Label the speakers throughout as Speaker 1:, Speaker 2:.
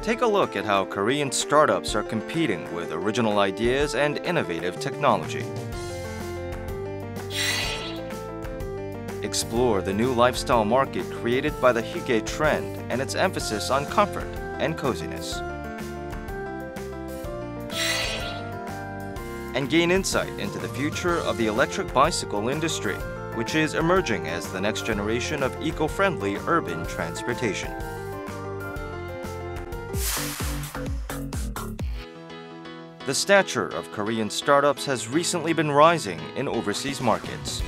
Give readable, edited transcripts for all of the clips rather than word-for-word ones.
Speaker 1: Take a look at how Korean startups are competing with original ideas and innovative technology. Explore the new lifestyle market created by the Hygge trend and its emphasis on comfort and coziness. And gain insight into the future of the electric bicycle industry, which is emerging as the next generation of eco-friendly urban transportation. The stature of Korean startups has recently been rising in overseas markets.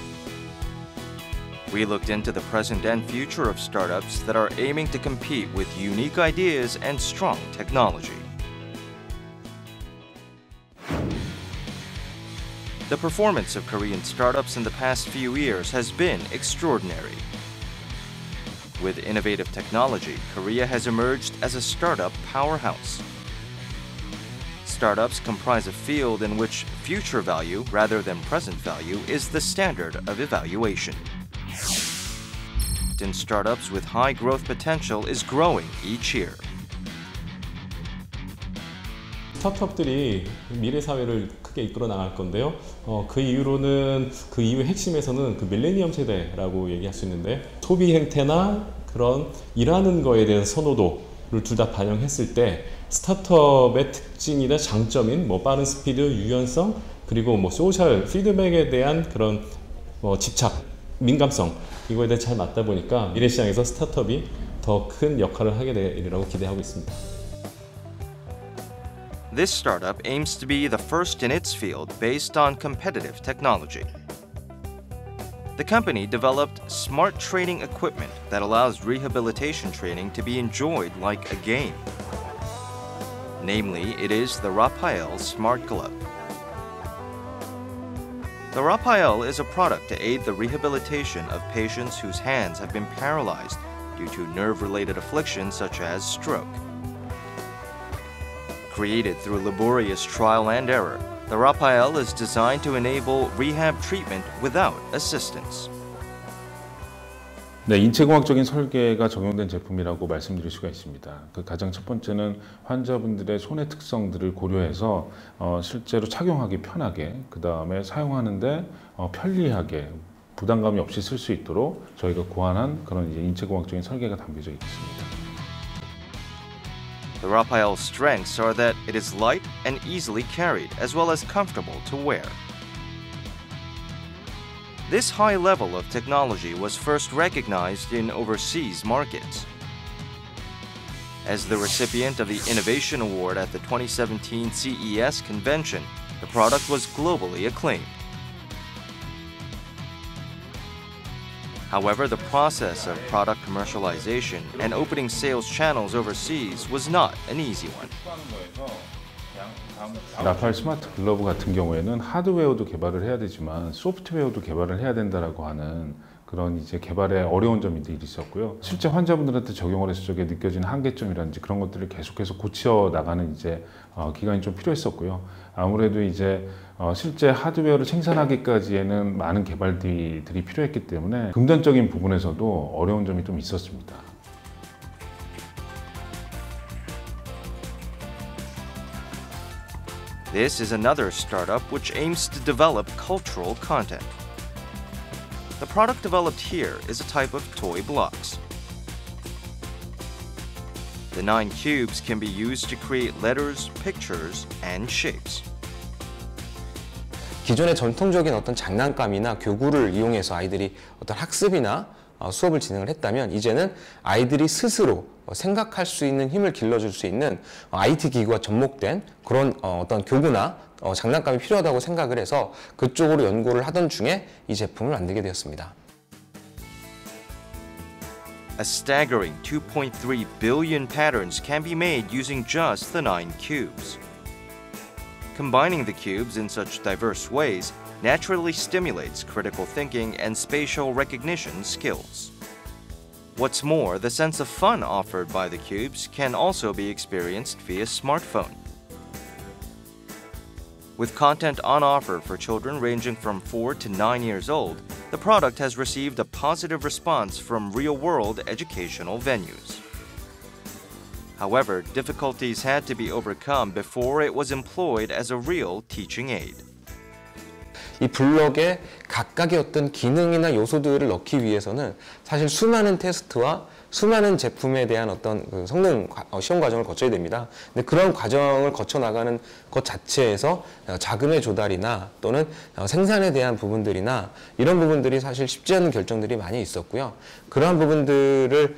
Speaker 1: We looked into the present and future of startups that are aiming to compete with unique ideas and strong technology. The performance of Korean startups in the past few years has been extraordinary. With innovative technology, Korea has emerged as a startup powerhouse. Startups comprise a field in which future value rather than present value is the standard of evaluation. In startups with high growth potential is growing each year.
Speaker 2: 스타트업들이 미래 사회를 크게 이끌어 나갈 건데요. 그 이후의 핵심에서는 그 밀레니엄 세대라고 얘기할 수 있는데 소비 행태나 그런 일하는 거에 대한 선호도를 둘 다 반영했을 때 스타트업의 특징이나 장점인 빠른 스피드, 유연성, 그리고 소셜 피드백에 대한 그런 집착, 민감성 이거에 대해 잘 맞다 보니까 미래 시장에서 스타트업이 더 큰 역할을 하게 되리라고 기대하고 있습니다.
Speaker 1: This startup aims to be the first in its field based on competitive technology. The company developed smart training equipment that allows rehabilitation training to be enjoyed like a game. Namely, it is the Rapael Smart Glove. The Rapael is a product to aid the rehabilitation of patients whose hands have been paralyzed due to nerve-related afflictions such as stroke. Created through laborious trial and error, the Rapael is designed to enable rehab treatment without assistance.
Speaker 3: 네, 인체공학적인 설계가 적용된 제품이라고 말씀드릴 수가 있습니다. 그 가장 첫 번째는 환자분들의 손의 특성들을 고려해서 실제로 착용하기 편하게, 그 다음에 사용하는데 편리하게, 부담감이 없이 쓸 수 있도록 저희가 고안한 그런 인체공학적인 설계가 담겨져 있습니다.
Speaker 1: The Rapael's strengths are that it is light and easily carried, as well as comfortable to wear. This high level of technology was first recognized in overseas markets. As the recipient of the Innovation Award at the 2017 CES convention, the product was globally acclaimed. However, the process of product commercialization and opening sales channels overseas was not an easy one.
Speaker 3: 라파엘 스마트 글러브 같은 경우에는 하드웨어도 개발을 해야 되지만 소프트웨어도 개발을 해야 된다라고 하는 그런 개발에 어려운 점들이 있었고요. 실제 환자분들한테 적용을 했을 적에 느껴지는 한계점이라든지 그런 것들을 계속해서 고쳐 나가는 기간이 좀 필요했었고요. 아무래도 실제 하드웨어를 생산하기까지에는 많은 개발들이 필요했기 때문에 금전적인 부분에서도 어려운 점이 좀 있었습니다.
Speaker 1: This is another startup which aims to develop cultural content. The product developed here is a type of toy blocks. The 9 cubes can be used to create letters, pictures, and shapes.
Speaker 4: 기존의 전통적인 어떤 장난감이나 교구를 이용해서 아이들이 어떤 학습이나 수업을 진행을 했다면 이제는 아이들이 스스로 생각할 수 있는 힘을 길러줄 수 있는 IT 기구가 접목된 그런 어떤 교구나 장난감이 필요하다고 생각을 해서 그쪽으로 연구를 하던 중에 이 제품을 만들게 되었습니다.
Speaker 1: A staggering 2.3 billion patterns can be made using just the 9 cubes. Combining the cubes in such diverse ways naturally stimulates critical thinking and spatial recognition skills. What's more, the sense of fun offered by the cubes can also be experienced via smartphone. With content on offer for children ranging from 4 to 9 years old, the product has received a positive response from real-world educational venues. However, difficulties had to be overcome before it was employed as a real teaching aid.
Speaker 4: 이 블럭에 각각의 어떤 기능이나 요소들을 넣기 위해서는 사실 수많은 테스트와 수많은 제품에 대한 어떤 그 성능 시험 과정을 거쳐야 됩니다. 근데 그런 과정을 거쳐 나가는 것 자체에서 자금의 조달이나 또는 생산에 대한 부분들이나 이런 부분들이 사실 쉽지 않은 결정들이 많이 있었고요. 그러한 부분들을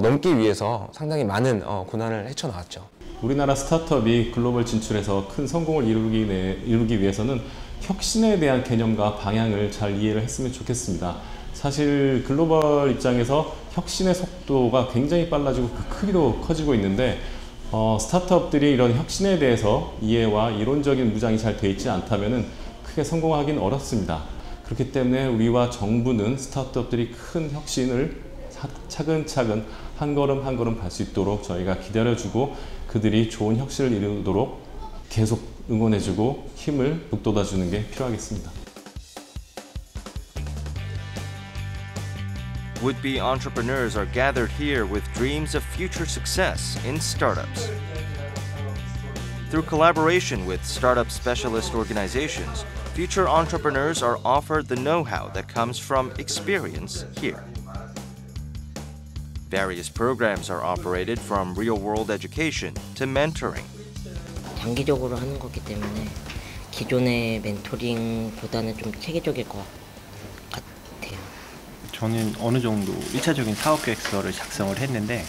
Speaker 4: 넘기 위해서 상당히 많은 고난을 헤쳐나왔죠.
Speaker 2: 우리나라 스타트업이 글로벌 진출해서 큰 성공을 이루기 위해서는 혁신에 대한 개념과 방향을 잘 이해를 했으면 좋겠습니다. 사실 글로벌 입장에서 혁신의 속도가 굉장히 빨라지고 그 크기도 커지고 있는데 스타트업들이 이런 혁신에 대해서 이해와 이론적인 무장이 잘 돼 있지 않다면 크게 성공하기는 어렵습니다. 그렇기 때문에 우리와 정부는 스타트업들이 큰 혁신을 차근차근 한 걸음 한 걸음 갈 수 있도록 저희가 기다려주고 그들이 좋은 혁신을 이루도록 계속 응원해주고 힘을 북돋아주는 게 필요하겠습니다.
Speaker 1: Would-be entrepreneurs are gathered here with dreams of future success in startups. Through collaboration with startup specialist organizations, future entrepreneurs are offered the know-how that comes from experience here. Various programs are operated from real-world education to mentoring.
Speaker 5: 장기적으로 하는 거기 때문에 기존의 멘토링보다는 좀 체계적일 것 같아요.
Speaker 6: 저는 어느 정도 1차적인 사업 계획서를 작성을 했는데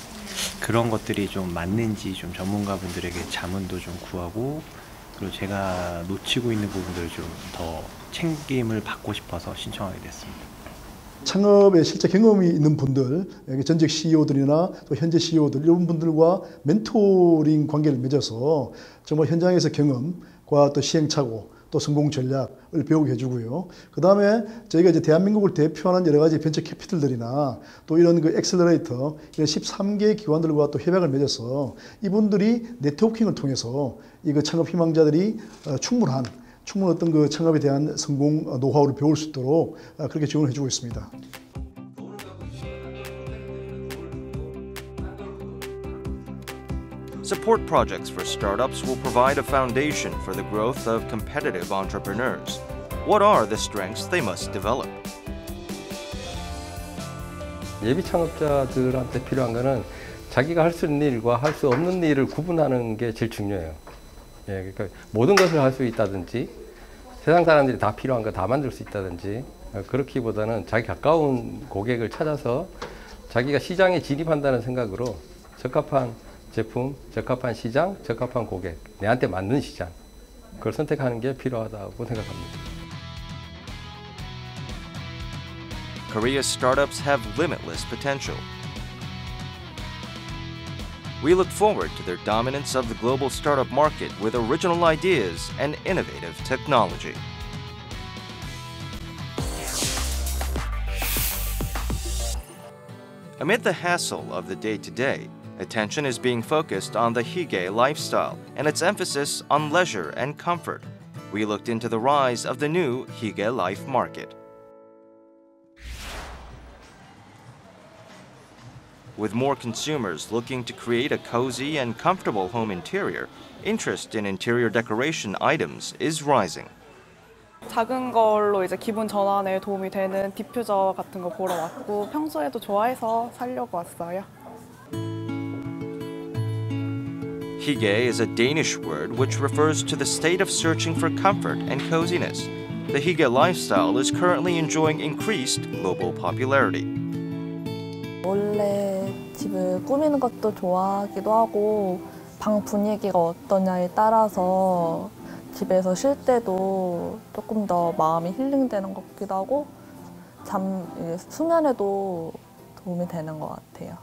Speaker 6: 그런 것들이 좀 맞는지 좀 전문가분들에게 자문도 좀 구하고 그리고 제가 놓치고 있는 부분들을 좀 더 챙김을 받고 싶어서 신청하게 됐습니다.
Speaker 7: 창업에 실제 경험이 있는 분들, 전직 CEO들이나 또 현재 CEO들 이런 분들과 멘토링 관계를 맺어서 정말 현장에서 경험과 또 시행착오, 또 성공 전략을 배우게 해주고요. 그 다음에 저희가 이제 대한민국을 대표하는 여러 가지 벤처 캐피털들이나 또 이런 그 엑셀러레이터 이런 13개 기관들과 또 협약을 맺어서 이분들이 네트워킹을 통해서 이 창업 희망자들이 충분한 어떤 그 창업에 대한 성공 노하우를 배울 수 있도록 그렇게 지원을 해주고 있습니다.
Speaker 1: Support projects for startups will provide a foundation for the growth of competitive entrepreneurs. What are the strengths they must develop?
Speaker 8: 예비 창업자들한테 필요한 거는 자기가 할 수 있는 일과 할 수 없는 일을 구분하는 게 제일 중요해요. 예, 그러니까 모든 것을 할 수 있다든지 세상 사람들이 다 필요한 거 다 만들 수 있다든지 그렇기보다는 자기 가까운 고객을 찾아서 자기가 시장에 진입한다는 생각으로 적합한 제품, 적합한 시장, 적합한 고객, 내한테 맞는 시장 그걸 선택하는 게 필요하다고 생각합니다.
Speaker 1: Korea's startups have limitless potential. We look forward to their dominance of the global startup market with original ideas and innovative technology. Amid the hassle of the day-to-day, attention is being focused on the Hige lifestyle and its emphasis on leisure and comfort. We looked into the rise of the new Hige Life market. With more consumers looking to create a cozy and comfortable home interior, interest in interior decoration items is rising.
Speaker 9: 작은 걸로 이제 기분 전환에 도움이 되는 디퓨저 같은 거 보러 왔고 평소에도 좋아해서 사려고 왔어요.
Speaker 1: Hige is a Danish word which refers to the state of searching for comfort and coziness. The Hige lifestyle is currently enjoying increased global popularity.
Speaker 10: 원래 집을 꾸미는 것도 좋아하기도 하고 방 분위기가 어떠냐에 따라서 집에서 쉴 때도 조금 더 마음이 힐링되는 것 같기도 하고 수면에도 도움이 되는 것 같아요.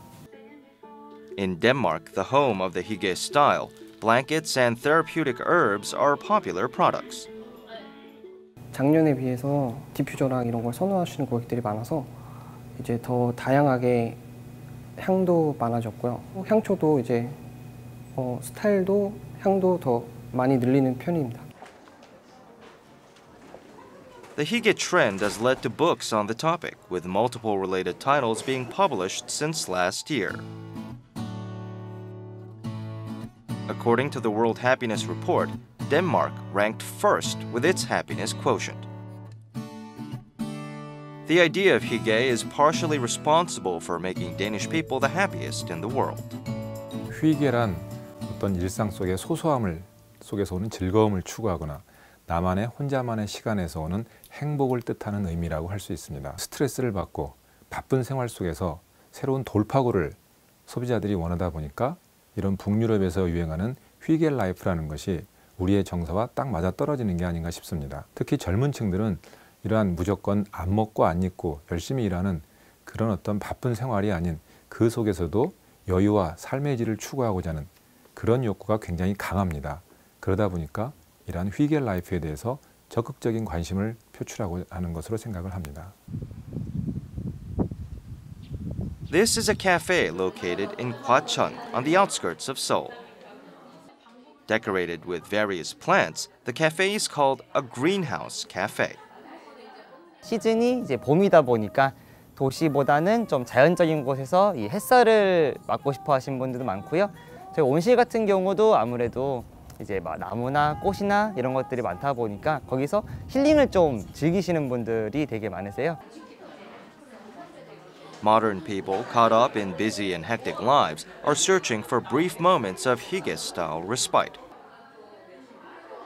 Speaker 1: In Denmark, the home of the Hige style, blankets and therapeutic herbs are popular products.
Speaker 11: 작년에 비해서 디퓨저랑 이런 걸 선호하시는 고객들이 많아서 이제 더 다양하게 향도 많아졌고요. 향초도 이제 스타일도 향도 더 많이 늘리는 편입니다.
Speaker 1: The Hige trend has led to books on the topic, with multiple related titles being published since last year. According to the World Happiness Report, Denmark ranked first with its happiness quotient. The idea of Hige is partially responsible for making Danish people the happiest in the world.
Speaker 12: 휘게란 어떤 일상 속의 소소함을 속에서 오는 즐거움을 추구하거나 나만의 혼자만의 시간에서 오는 행복을 뜻하는 의미라고 할 수 있습니다. 스트레스를 받고 바쁜 생활 속에서 새로운 돌파구를 소비자들이 원하다 보니까 이런 북유럽에서 유행하는 휘게 라이프라는 것이 우리의 정서와 딱 맞아떨어지는 게 아닌가 싶습니다. 특히 젊은 층들은 이러한 무조건 안 먹고 안 입고 열심히 일하는 그런 어떤 바쁜 생활이 아닌 그 속에서도 여유와 삶의 질을 추구하고자 하는 그런 욕구가 굉장히 강합니다. 그러다 보니까 이러한 휘게 라이프에 대해서 적극적인 관심을 표출하고 하는 것으로 생각을 합니다.
Speaker 1: This is a cafe located in Hwacheon on the outskirts of Seoul. Decorated with various plants, the cafe is called a greenhouse cafe.
Speaker 13: 시즌이 이제 봄이다 보니까 도시보다는 좀 자연적인 곳에서 이 햇살을 맡고 싶어 하시는 분들도 많고요. 저희 온실 같은 경우도 아무래도 이제 막 나무나 꽃이나 이런 것들이 많다 보니까 거기서 힐링을 좀 즐기시는 분들이 되게 많으세요.
Speaker 1: Modern people caught up in busy and hectic lives are searching for brief moments of Hige-style respite.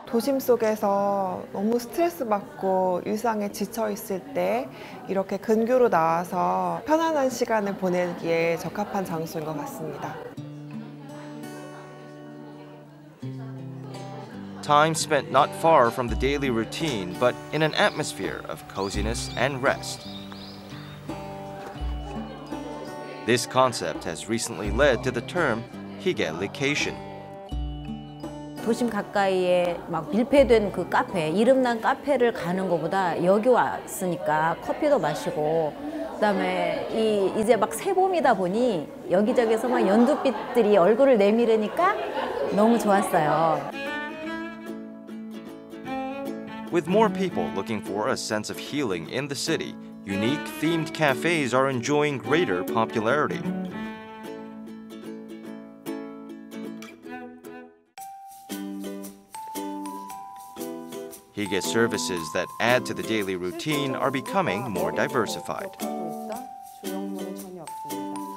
Speaker 14: 도심 속에서 너무 스트레스 받고 일상에 지쳐 있을 때 이렇게 근교로 나와서 편안한 시간을 보내기에 적합한 장소인 것 같습니다.
Speaker 1: Time spent not far from the daily routine, but in an atmosphere of coziness and rest. This concept has recently led to the term Hige-lication.
Speaker 15: 도심 가까이에 막 밀폐된 그 카페, 이름난 카페를 가는 것보다 여기 왔으니까 커피도 마시고 그다음에 이제 막 새봄이다 보니 여기저기서 막 연두빛들이 얼굴을 내미르니까 너무 좋았어요.
Speaker 1: With more people looking for a sense of healing in the city, unique themed cafes are enjoying greater popularity. Hige services that add to the daily routine are becoming more diversified.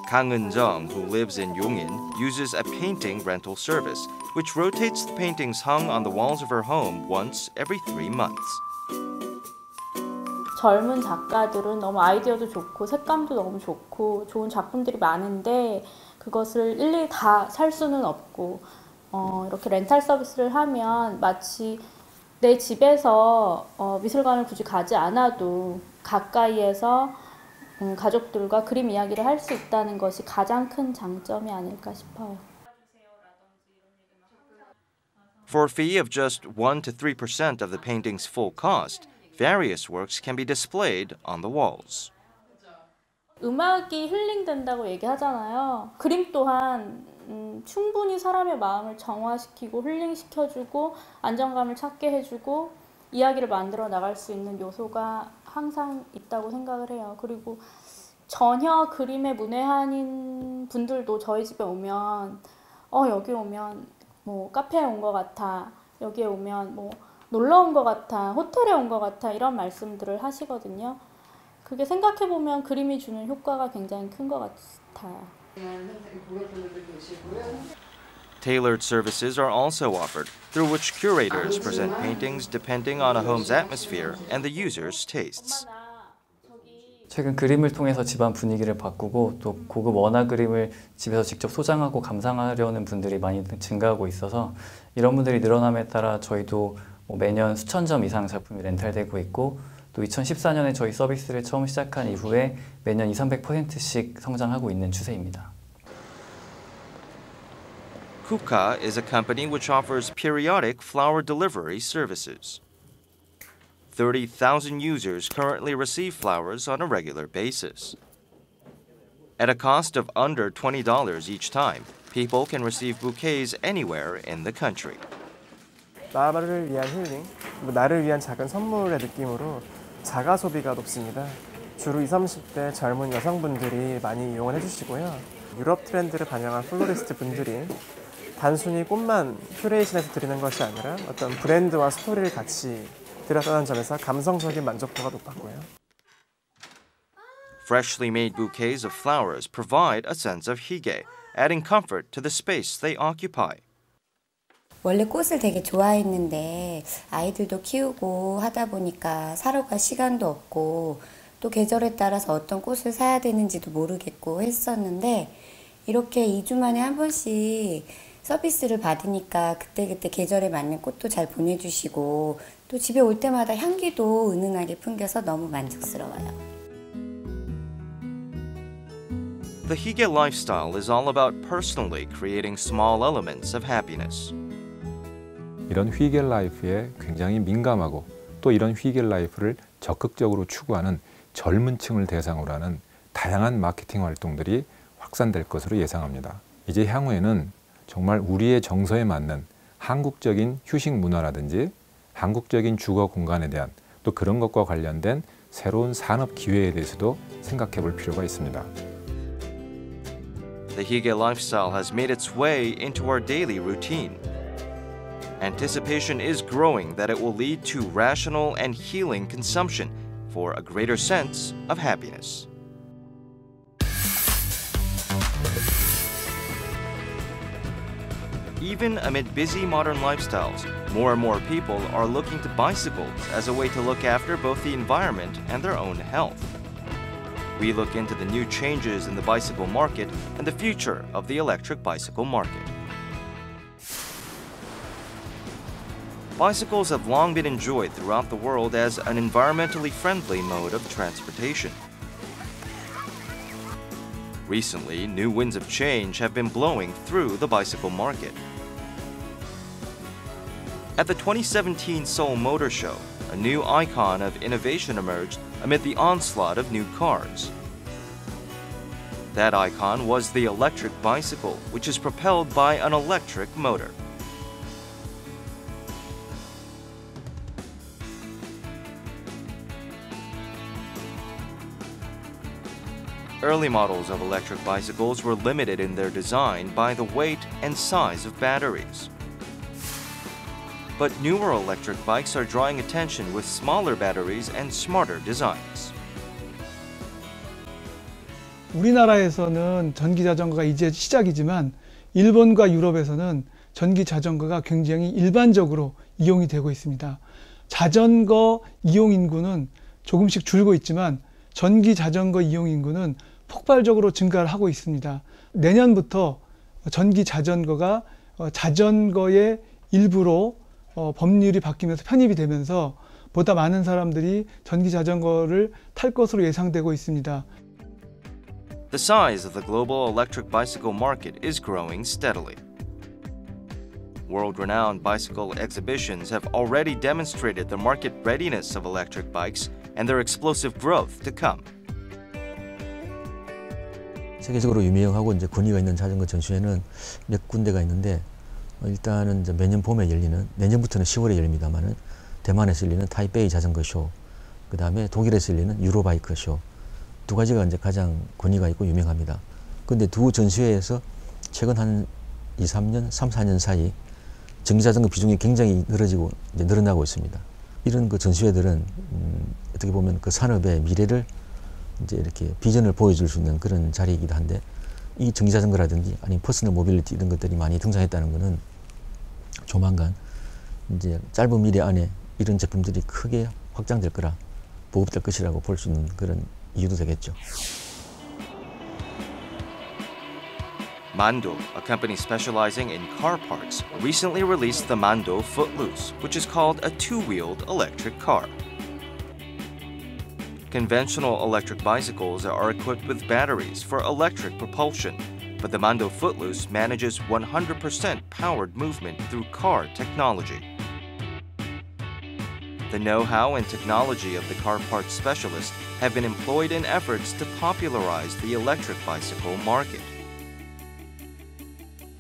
Speaker 1: Kang Eun-jung, who lives in Yongin, uses a painting rental service, which rotates the paintings hung on the walls of her home once every 3 months.
Speaker 16: 젊은 작가들은 너무 아이디어도 좋고 색감도 너무 좋고 좋은 작품들이 많은데 그것을 일일이 다 살 수는 없고 이렇게 렌탈 서비스를 하면 마치 내 집에서 미술관을 굳이 가지 않아도 가까이에서 가족들과 그림 이야기를 할 수 있다는 것이 가장 큰 장점이 아닐까 싶어요.
Speaker 1: For a fee of just 1 to 3% of the painting's full cost, various works can be displayed on the walls.
Speaker 16: 음악이 힐링된다고 얘기하잖아요. 그림 또한 충분히 사람의 마음을 정화시키고 힐링시켜주고 안정감을 찾게 해주고 이야기를 만들어 나갈 수 있는 요소가 항상 있다고 생각을 해요. 그리고 전혀 그림에 문외한인 분들도 저희 집에 오면 여기 오면 뭐 카페에 온 것 같아, 여기에 오면 뭐 놀러 온 것 같아, 호텔에 온 것 같아 이런 말씀들을 하시거든요. 그게 생각해보면 그림이 주는 효과가 굉장히 큰 것 같아요.
Speaker 1: Tailored services are also offered, through which curators present paintings depending on a home's atmosphere and the user's tastes.
Speaker 17: 최근 그림을 통해서 집안 분위기를 바꾸고 또 고급 원화 그림을 집에서 직접 소장하고 감상하려는 분들이 많이 증가하고 있어서 이런 분들이 늘어남에 따라 저희도 매년 수천 점 이상 작품이 렌탈되고 있고 또 2014년에 저희 서비스를 처음 시작한 이후에 매년 200~300%씩 성장하고 있는 추세입니다.
Speaker 1: Kuka is a company which offers periodic flower delivery services. 30,000 users currently receive flowers on a regular basis. At a cost of under $20 each time, people can receive bouquets anywhere in the country.
Speaker 18: 나를 위한 힐링, 나를 위한 작은 선물의 느낌으로 자가 소비가 높습니다. 주로 20, 30대 젊은 여성분들이 많이 이용을 해주시고요. 유럽 트렌드를 반영한 플로리스트 분들이 단순히 꽃만 큐레이션해서 드리는 것이 아니라 어떤 브랜드와 스토리를 같이 드렸다는 점에서 감성적인 만족도가 높았고요.
Speaker 1: Freshly made bouquets of flowers provide a sense of hige, adding comfort to the space they occupy.
Speaker 19: 원래 꽃을 되게 좋아했는데 아이들도 키우고 하다 보니까 사러 갈 시간도 없고 또 계절에 따라서 어떤 꽃을 사야 되는지도 모르겠고 했었는데 이렇게 2주 만에 한 번씩 서비스를 받으니까 그때그때 계절에 맞는 꽃도 잘 보내주시고 또 집에 올 때마다 향기도 은은하게 풍겨서 너무 만족스러워요.
Speaker 1: The hige lifestyle is all about personally creating small elements of happiness.
Speaker 12: 이런 휘게 라이프에 굉장히 민감하고 또 이런 휘게 라이프를 적극적으로 추구하는 젊은 층을 대상으로 하는 다양한 마케팅 활동들이 확산될 것으로 예상합니다. 이제 향후에는 정말 우리의 정서에 맞는 한국적인 휴식 문화라든지 한국적인 주거 공간에 대한 또 그런 것과 관련된 새로운 산업 기회에 대해서도 생각해 볼 필요가 있습니다.
Speaker 1: The hige lifestyle has made its way into our daily routine. Anticipation is growing that it will lead to rational and healing consumption for a greater sense of happiness. Even amid busy modern lifestyles, more and more people are looking to bicycles as a way to look after both the environment and their own health. We look into the new changes in the bicycle market and the future of the electric bicycle market. Bicycles have long been enjoyed throughout the world as an environmentally friendly mode of transportation. Recently, new winds of change have been blowing through the bicycle market. At the 2017 Seoul Motor Show, a new icon of innovation emerged amid the onslaught of new cars. That icon was the electric bicycle, which is propelled by an electric motor. Early models of electric bicycles were limited in their design by the weight and size of batteries. But newer electric bikes are drawing attention with smaller batteries and smarter designs.
Speaker 20: 우리나라에서는 전기 자전거가 이제 시작이지만 일본과 유럽에서는 전기 자전거가 굉장히 일반적으로 이용이 되고 있습니다. 자전거 이용 인구는 조금씩 줄고 있지만 전기 자전거 이용 인구는 폭발적으로 증가를 하고 있습니다. 내년부터 전기 자전거가 자전거의 일부로 법률이 바뀌면서 편입이 되면서 보다 많은 사람들이 전기 자전거를 탈 것으로 예상되고 있습니다.
Speaker 1: The size of the global electric bicycle market is growing steadily. World-renowned bicycle exhibitions have already demonstrated the market readiness of electric bikes and their explosive growth to come.
Speaker 21: 세계적으로 유명하고 이제 권위가 있는 자전거 전시회는 몇 군데가 있는데 일단은 이제 매년 봄에 열리는 내년부터는 10월에 열립니다만은 대만에서 열리는 타이베이 자전거 쇼, 그 다음에 독일에서 열리는 유로바이크 쇼 두 가지가 이제 가장 권위가 있고 유명합니다. 그런데 두 전시회에서 최근 한 3, 4년 사이 전기 자전거 비중이 굉장히 늘어나고 있습니다. 이런 그 전시회들은 어떻게 보면 그 산업의 미래를 이제 이렇게 비전을 보여줄 수 있는 그런 자리이기도 한데 이 전기 자전거라든지 아니면 퍼스널 모빌리티 이런 것들이 많이 등장했다는 것은 조만간 이제 짧은 미래 안에 이런 제품들이 크게 확장될 거라 보급될 것이라고 볼 수 있는 그런 이유도 되겠죠.
Speaker 1: Mando, a company specializing in car parts, recently released the Mando Footloose, which is called a two-wheeled electric car. Conventional electric bicycles are equipped with batteries for electric propulsion, but the Mando Footloose manages 100% powered movement through car technology. The know-how and technology of the car parts specialist have been employed in efforts to popularize the electric bicycle market.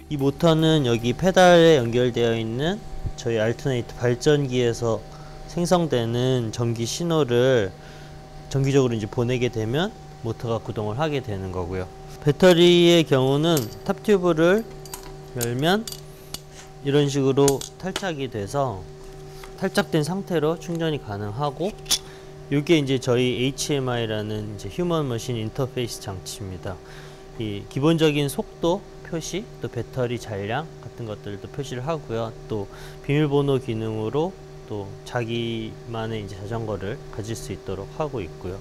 Speaker 3: 이 모터는 여기 페달에 연결되어 있는 저희 알터네이트 발전기에서 생성되는 전기 신호를 정기적으로 이제 보내게 되면 모터가 구동을 하게 되는 거고요. 배터리의 경우는 탑 튜브를 열면 이런 식으로 탈착이 돼서 탈착된 상태로 충전이 가능하고, 이게 이제 저희 HMI라는 이제 휴먼 머신 인터페이스 장치입니다. 이 기본적인 속도 표시, 또 배터리 잔량 같은 것들도 표시를 하고요. 또 비밀번호 기능으로 또 자기만의 이제 자전거를 가질 수 있도록 하고 있고요.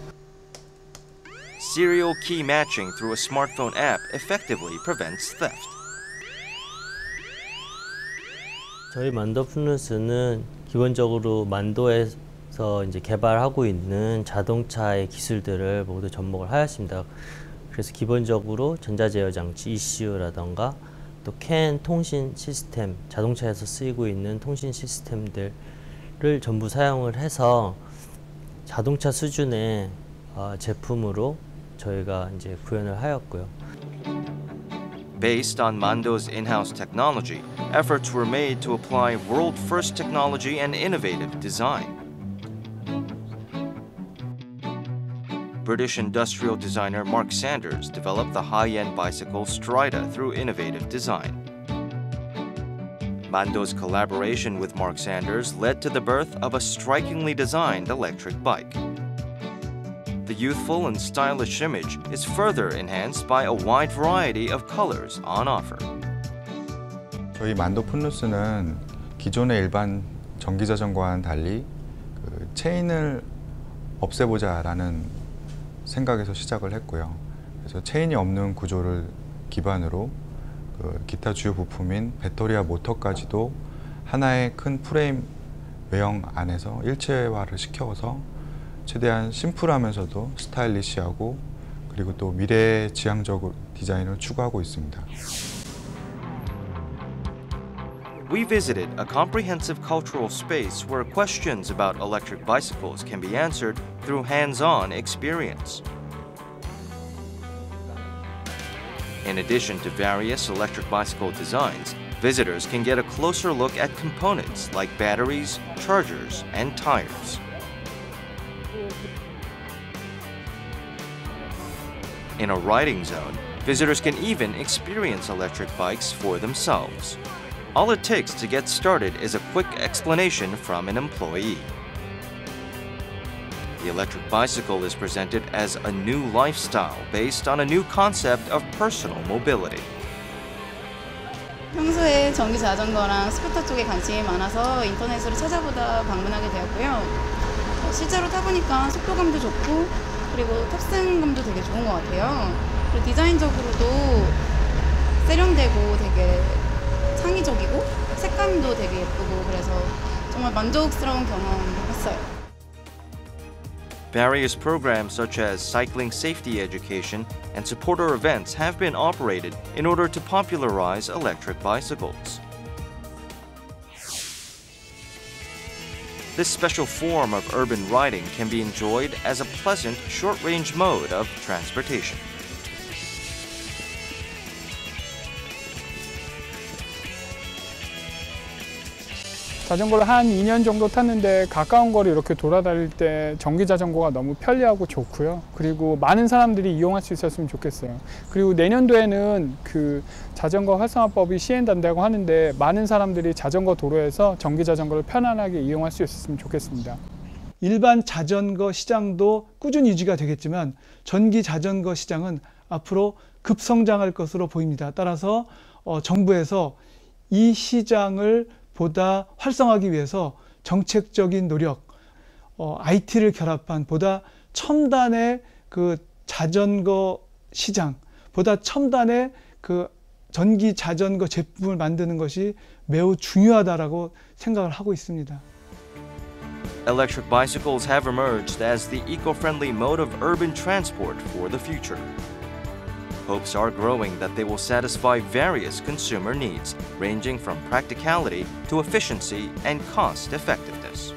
Speaker 1: Serial key matching through a smartphone app effectively prevents theft.
Speaker 3: 저희 만도 플루스는 기본적으로 만도에서 이제 개발하고 있는 자동차의 기술들을 모두 접목을 하였습니다. 그래서 기본적으로 전자제어 장치 ECU라던가 또 CAN 통신 시스템, 자동차에서 쓰이고 있는 통신 시스템들을 전부 사용을 해서 자동차 수준의 제품으로 저희가 이제 구현을 하였고요.
Speaker 1: Based on Mando's in-house technology, efforts were made to apply world-first technology and innovative design. British industrial designer Mark Sanders developed the high-end bicycle Strida through innovative design. Mando's collaboration with Mark Sanders led to the birth of a strikingly designed electric bike. The youthful and stylish image is further enhanced by a wide variety of colors on offer.
Speaker 22: 저희 만도 플루스는 기존의 일반 전기자전거와는 달리 체인을 없애보자라는 생각에서 시작을 했고요. 그래서 체인이 없는 구조를 기반으로 기타 주요 부품인 배터리와 모터까지도 하나의 큰 프레임 외형 안에서 일체화를 시켜서 최대한 심플하면서도 스타일리시하고 그리고 또 미래지향적 디자인을 추구하고 있습니다.
Speaker 1: We visited a comprehensive cultural space where questions about electric bicycles can be answered through hands-on experience. In addition to various electric bicycle designs, visitors can get a closer look at components like batteries, chargers, and tires. In a riding zone, visitors can even experience electric bikes for themselves. All it takes to get started is a quick explanation from an employee. The electric bicycle is presented as a new lifestyle based on a new concept of personal mobility.
Speaker 23: 평소에 전기 자전거랑 스쿠터 쪽에 관심이 많아서 인터넷으로 찾아보다 방문하게 되었고요. 실제로 타보니까 속도감도 좋고 그리고 탑승감도 되게 좋은 것 같아요. 그리고 디자인적으로도 세련되고 되게 창의적이고 색감도 되게 예쁘고 그래서 정말 만족스러운 경험했어요.
Speaker 1: Various programs such as cycling safety education and supporter events have been operated in order to popularize electric bicycles. This special form of urban riding can be enjoyed as a pleasant, short-range mode of transportation.
Speaker 24: 자전거를 한 2년 정도 탔는데 가까운 거리 이렇게 돌아다닐 때 전기 자전거가 너무 편리하고 좋고요. 그리고 많은 사람들이 이용할 수 있었으면 좋겠어요. 그리고 내년도에는 그 자전거 활성화법이 시행된다고 하는데 많은 사람들이 자전거 도로에서 전기 자전거를 편안하게 이용할 수 있었으면 좋겠습니다.
Speaker 20: 일반 자전거 시장도 꾸준히 유지가 되겠지만 전기 자전거 시장은 앞으로 급성장할 것으로 보입니다. 따라서 정부에서 이 시장을 보다 활성화하기 위해서 정책적인 노력, IT를 결합한 보다 첨단의 그 자전거 시장, 보다 첨단의 그 전기 자전거 제품을 만드는 것이 매우 중요하다라고 생각을 하고 있습니다.
Speaker 1: Electric bicycles have emerged as the eco-friendly mode of urban transport for the future. Hopes are growing that they will satisfy various consumer needs, ranging from practicality to efficiency and cost effectiveness.